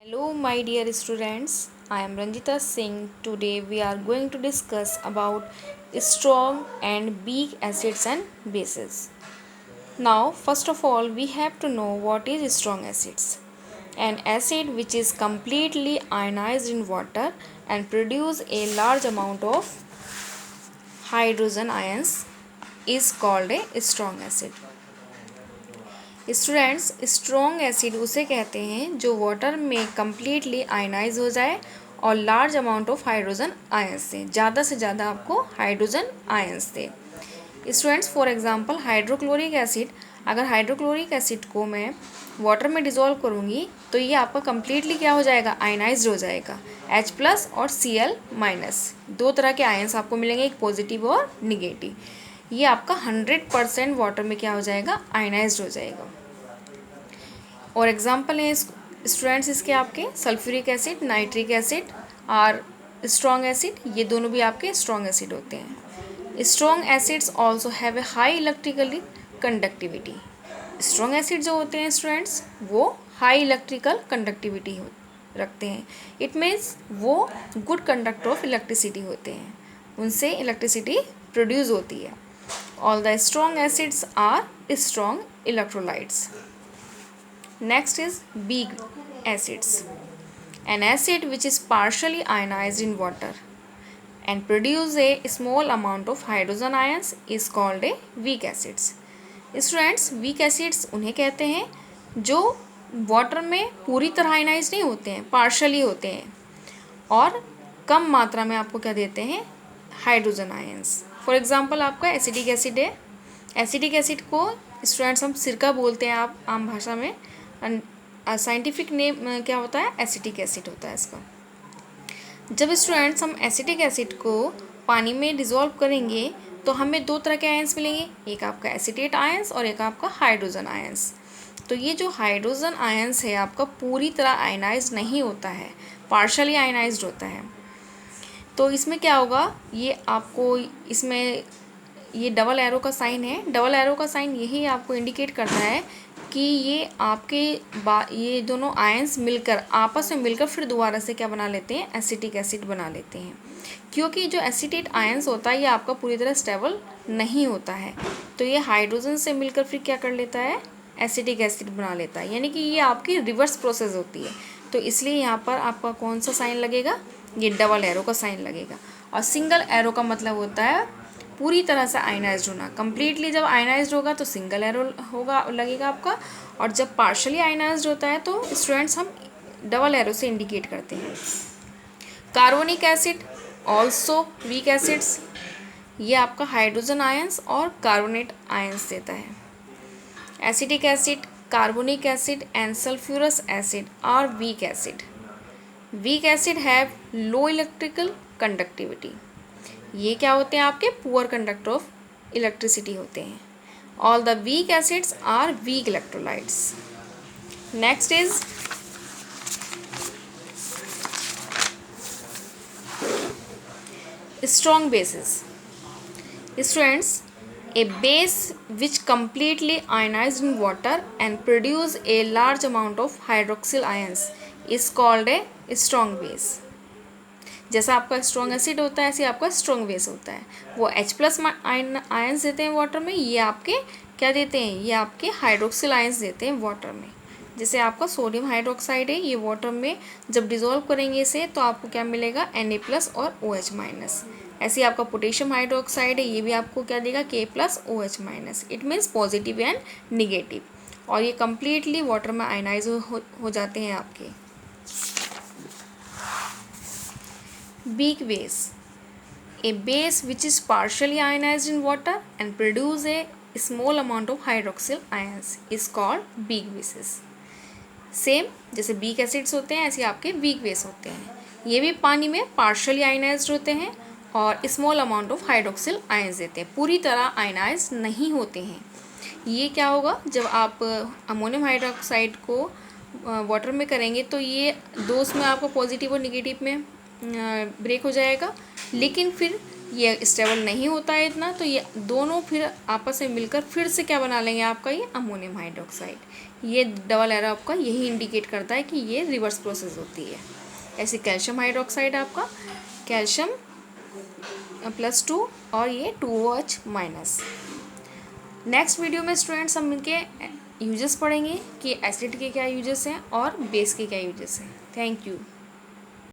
Hello, my dear students. I am Ranjita Singh. Today we are going to discuss about strong and weak acids and bases. Now, first of all, we have to know what is strong acids. An acid which is completely ionized in water and produce a large amount of hydrogen ions is called a strong acid. Students, strong acid उसे कहते हैं जो water में completely ionise हो जाए और large amount of hydrogen ions से ज़्यादा आपको hydrogen ions they. Students, for example hydrochloric acid, अगर हाइड्रोक्लोरिक एसिड को मैं वाटर में डिज़ोल्व करूँगी तो ये आपका कम्प्लीटली क्या हो जाएगा, आयनाइज्ड हो जाएगा। H+ और Cl-, दो तरह के आयंस आपको मिलेंगे, एक पॉजिटिव और निगेटिव। ये आपका 100% वाटर में क्या हो जाएगा, आयनाइज्ड हो जाएगा। और एग्जांपल है स्टूडेंट्स इसके आपके सल्फ्यूरिक एसिड, नाइट्रिक एसिड और स्ट्रॉन्ग एसिड, ये दोनों भी आपके स्ट्रॉन्ग एसिड होते हैं। Strong acids also have a high electrically conductivity. Strong acid जो होते हैं स्टूडेंट्स वो हाई इलेक्ट्रिकल कंडक्टिविटी रखते हैं। इट मीन्स वो गुड कंडक्टर ऑफ इलेक्ट्रिसिटी होते हैं, उनसे इलेक्ट्रिसिटी प्रोड्यूस होती है। All the strong acids are strong electrolytes. Next is weak acids. An acid which is partially ionized in water and produce a small amount of hydrogen ions is called a weak acids. Students, weak acids उन्हें कहते हैं जो water में पूरी तरह ionise नहीं होते हैं, पार्शली होते हैं और कम मात्रा में आपको क्या देते हैं, हाइड्रोजन आयंस। फॉर एग्जांपल आपका एसिटिक एसिड है। एसिटिक एसिड को स्टूडेंट्स हम सिरका बोलते हैं आप आम भाषा में, साइंटिफिक नेम क्या होता है, एसिटिक एसिड होता है इसका। जब स्टूडेंट्स हम एसिटिक एसिड को पानी में डिज़ोल्व करेंगे तो हमें दो तरह के आयंस मिलेंगे, एक आपका एसिटेट आयंस और एक आपका हाइड्रोजन आयंस। तो ये जो हाइड्रोजन आयंस है आपका पूरी तरह आयनाइज नहीं होता है, पार्शली आयनाइज्ड होता है। तो इसमें क्या होगा, ये आपको इसमें ये डबल एरो का साइन है। डबल एरो का साइन यही आपको इंडिकेट करता है कि ये आपके ये दोनों आयंस मिलकर आपस में मिलकर फिर दोबारा से क्या बना लेते हैं, एसिटिक एसिड बना लेते हैं। क्योंकि जो एसिटेट आयंस होता है ये आपका पूरी तरह स्टेबल नहीं होता है, तो ये हाइड्रोजन से मिलकर फिर क्या कर लेता है, एसिटिक एसिड बना लेता है। यानी कि ये आपकी रिवर्स प्रोसेस होती है। तो इसलिए यहाँ पर आपका कौन सा साइन लगेगा, ये डबल एरो का साइन लगेगा। और सिंगल एरो का मतलब होता है पूरी तरह से आयनाइज्ड होना। कम्प्लीटली जब आयनाइज्ड होगा तो सिंगल एरो होगा, लगेगा आपका, और जब पार्शली आयनाइज्ड होता है तो स्टूडेंट्स हम डबल एरो से इंडिकेट करते हैं। Carbonic acid also weak acids, ये आपका हाइड्रोजन आयंस और कार्बोनेट आयंस देता है। Acetic acid, carbonic acid and sulphurous acid are weak acid. Weak acid have low electrical conductivity. ये क्या होते हैं, आपके पुअर कंडक्टर ऑफ इलेक्ट्रिसिटी होते हैं। All the weak acids are weak electrolytes. Next is strong bases. Students, a base which completely ionized in water and produce a large amount of hydroxyl ions is called a strong base. जैसा आपका strong acid होता है ऐसे आपका strong base होता है। वो H+ ions देते हैं वाटर में, ये आपके क्या देते हैं, ये आपके हाइड्रोक्सिल आयंस देते हैं वाटर में। जैसे आपका सोडियम हाइड्रोक्साइड है, ये वाटर में जब डिज़ोल्व करेंगे इसे तो आपको क्या मिलेगा, Na+ और OH-। ऐसे आपका पोटेशियम हाइड्रोक्साइड है, ये भी आपको क्या देगा, K+ OH-। It means positive and negative, और ये कम्प्लीटली वाटर में आयनाइज हो जाते हैं आपके। Weak base, a base which is partially ionized in water and produce a small amount of hydroxyl ions is called weak bases. Same जैसे weak acids होते हैं ऐसे आपके weak base होते हैं। ये भी पानी में partially ionized होते हैं और small amount of hydroxyl ions देते हैं, पूरी तरह ionized नहीं होते हैं। ये क्या होगा, जब आप अमोनियम हाइड्रोक्साइड को वाटर में करेंगे तो ये दो उसमें आपको पॉजिटिव और निगेटिव में ब्रेक हो जाएगा, लेकिन फिर ये स्टेबल नहीं होता है इतना, तो ये दोनों फिर आपस में मिलकर फिर से क्या बना लेंगे आपका ये अमोनियम हाइड्रोक्साइड। ये डबल एरो आपका यही इंडिकेट करता है कि ये रिवर्स प्रोसेस होती है। ऐसे कैल्शियम हाइड्रोक्साइड आपका कैल्शियम +2 और ये 2OH-। नेक्स्ट वीडियो में स्टूडेंट्स हम इनके यूजेस पढ़ेंगे कि एसिड के क्या यूजेस हैं और बेस के क्या यूजेस हैं। Thank you.